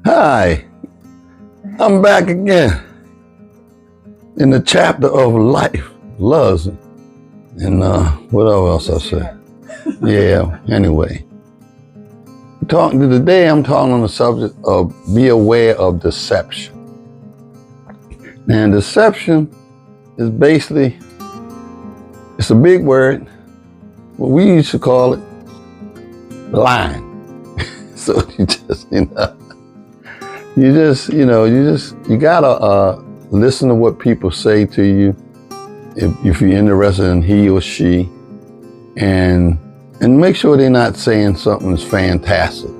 Hi, I'm back again in the chapter of life, loves, and what else I say? Yeah, anyway. Today I'm talking on the subject of be aware of deception. And deception is basically, it's a big word, but we used to call it lying. So you gotta listen to what people say to you if you're interested in he or she, and make sure they're not saying something that's fantastic.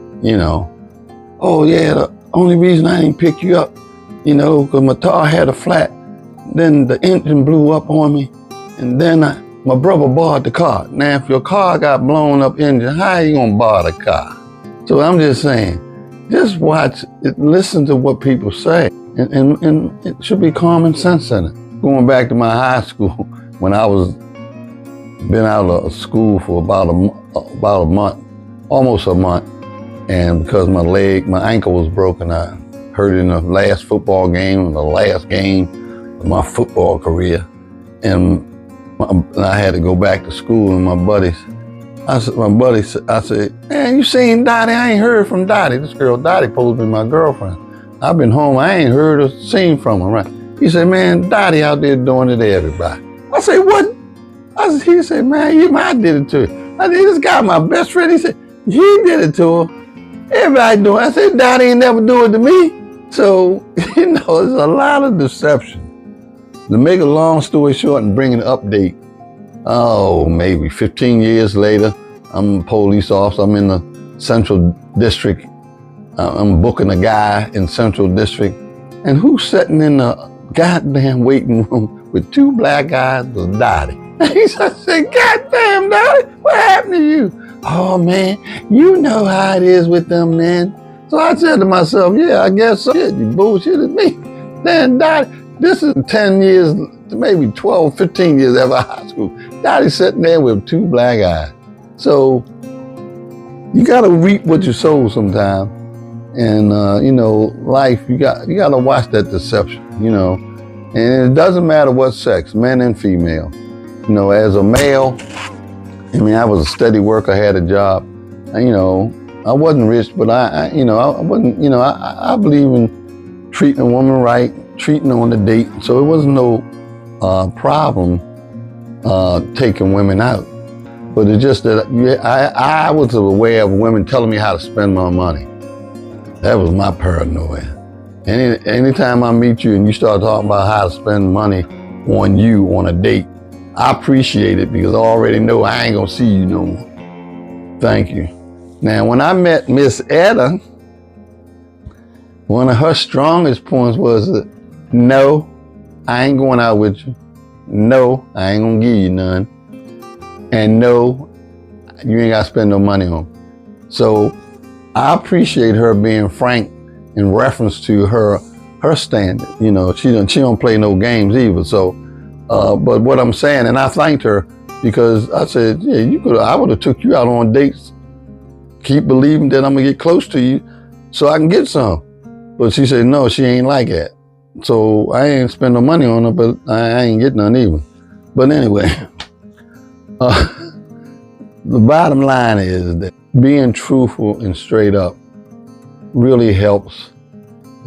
Oh yeah, the only reason I didn't pick you up, because my tire had a flat, then the engine blew up on me, and then my brother borrowed the car. Now if your car got blown up engine, how you gonna borrow the car? So I'm just saying, just watch it, listen to what people say, and it should be common sense in it. Going back to my high school, when I been out of school for about a month, almost a month, and because my ankle was broken, I hurt it in the last football game, the last game of my football career, and I had to go back to school, and I said, man, you seen Dottie? I ain't heard from Dottie. This girl Dottie supposed to be my girlfriend. I've been home, I ain't heard or seen from her, right? He said, man, Dottie out there doing it to everybody. I said, what? He said, man, I did it to you. I said, this guy, my best friend, he said, he did it to her. Everybody doing it. I said, Dottie ain't never do it to me. So, there's a lot of deception. To make a long story short and bring an update, maybe 15 years later, I'm a police officer. I'm in the Central District. I'm booking a guy in Central District. And who's sitting in the goddamn waiting room with two black guys was Dottie. I said, goddamn, Dottie, what happened to you? Oh, man, you know how it is with them, man. So I said to myself, yeah, I guess so. Shit, you bullshitted me. Then Dottie, this is 10 years, maybe 12, 15 years after high school. Dottie's sitting there with two black eyes. So you gotta reap what you sow sometime. And life, you gotta watch that deception, And it doesn't matter what sex, men and female. As a male, I was a steady worker, I had a job. I wasn't rich, but I believe in treating a woman right, treating her on the date. So it wasn't no problem taking women out. But it's just that I was aware of women telling me how to spend my money. That was my paranoia. Anytime I meet you and you start talking about how to spend money on you on a date, I appreciate it because I already know I ain't gonna see you no more. Thank you. Now, when I met Miss Etta, one of her strongest points was that, no, I ain't going out with you. No, I ain't gonna give you none. And no, you ain't gotta spend no money on me. So I appreciate her being frank in reference to her standard. She don't play no games either. So, but what I'm saying, and I thanked her because I said, yeah, I would have took you out on dates. Keep believing that I'm gonna get close to you so I can get some. But she said, no, she ain't like that. So I ain't spend no money on her, but I ain't getting none either. But anyway, the bottom line is that being truthful and straight up really helps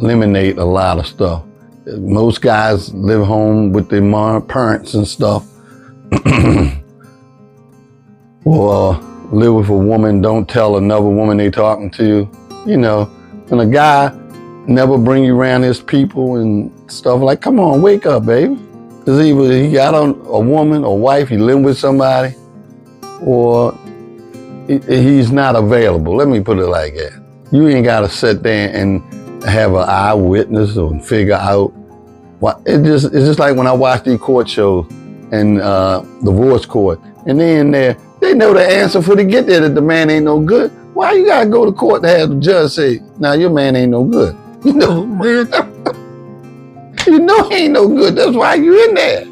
eliminate a lot of stuff. Most guys live home with their parents and stuff, or live with a woman, don't tell another woman they talking to. When a guy never bring you around his people and stuff, like, come on, wake up, baby. Because either he got a woman or wife, he living with somebody, or he's not available. Let me put it like that. You ain't got to sit there and have an eyewitness or figure out what. It's just like when I watch these court shows and divorce court, and they in there, they know the answer for to get there that the man ain't no good. Why you gotta go to court to have the judge say, now your man ain't no good? Man, he ain't no good. That's why you in there.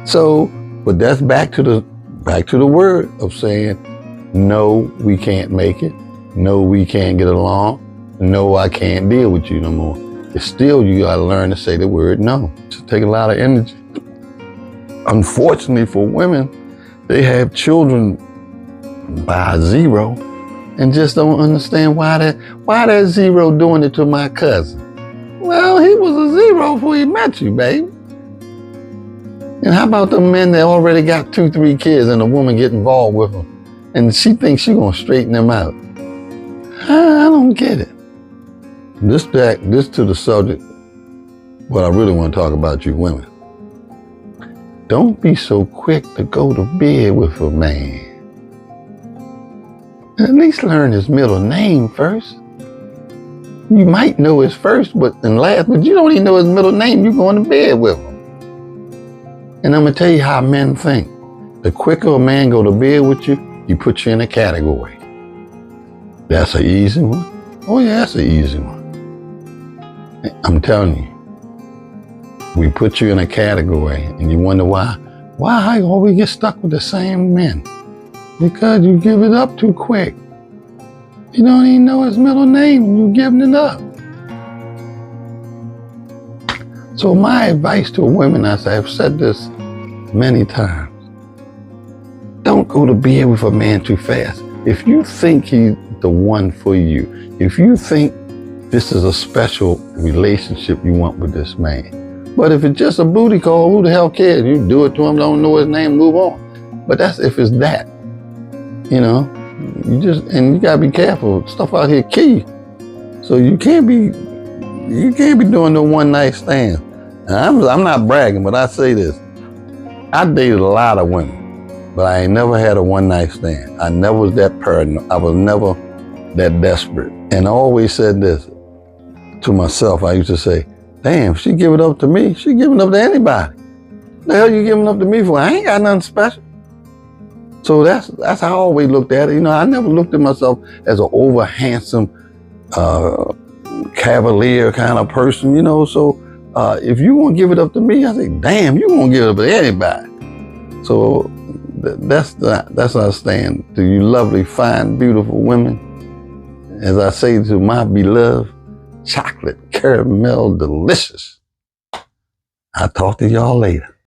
So, but that's back to the word of saying, no, we can't make it. No, we can't get along. no, I can't deal with you no more. It's still, you gotta learn to say the word no. It takes a lot of energy. Unfortunately for women, they have children by zero and just don't understand why that zero doing it to my cousin. Well, he was a zero before he met you, babe. And how about the men that already got 2, 3 kids and a woman get involved with them and she thinks she's gonna straighten them out? I don't get it. This to the subject, what I really want to talk about, you women. Don't be so quick to go to bed with a man. At least learn his middle name first. You might know his first and last, but you don't even know his middle name. You're going to bed with him. And I'm going to tell you how men think. The quicker a man go to bed with you, he puts you in a category. That's an easy one. Oh yeah, that's an easy one. I'm telling you. We put you in a category and you wonder why I always get stuck with the same men. Because you give it up too quick. You don't even know his middle name and you're giving it up. So my advice to women, as I've said this many times, don't go to bed with a man too fast. If you think he's the one for you, if you think this is a special relationship you want with this man, but if it's just a booty call, who the hell cares? You do it to him, don't know his name, move on. But that's if it's that, you know. And you gotta be careful. Stuff out here kill you. So you can't be doing no one night stand. I'm not bragging, but I say this. I dated a lot of women, but I ain't never had a one night stand. I never was that paranoid. I was never that desperate. And I always said this to myself. I used to say, damn, she give it up to me, she giving up to anybody. The hell you giving up to me for? I ain't got nothing special. So that's how I always looked at it. You know, I never looked at myself as an over handsome, cavalier kind of person, you know. So if you want to give it up to me, I say, damn, you won't give it up to anybody. So that's how I stand to you lovely, fine, beautiful women. As I say to my beloved, chocolate caramel delicious. I'll talk to y'all later.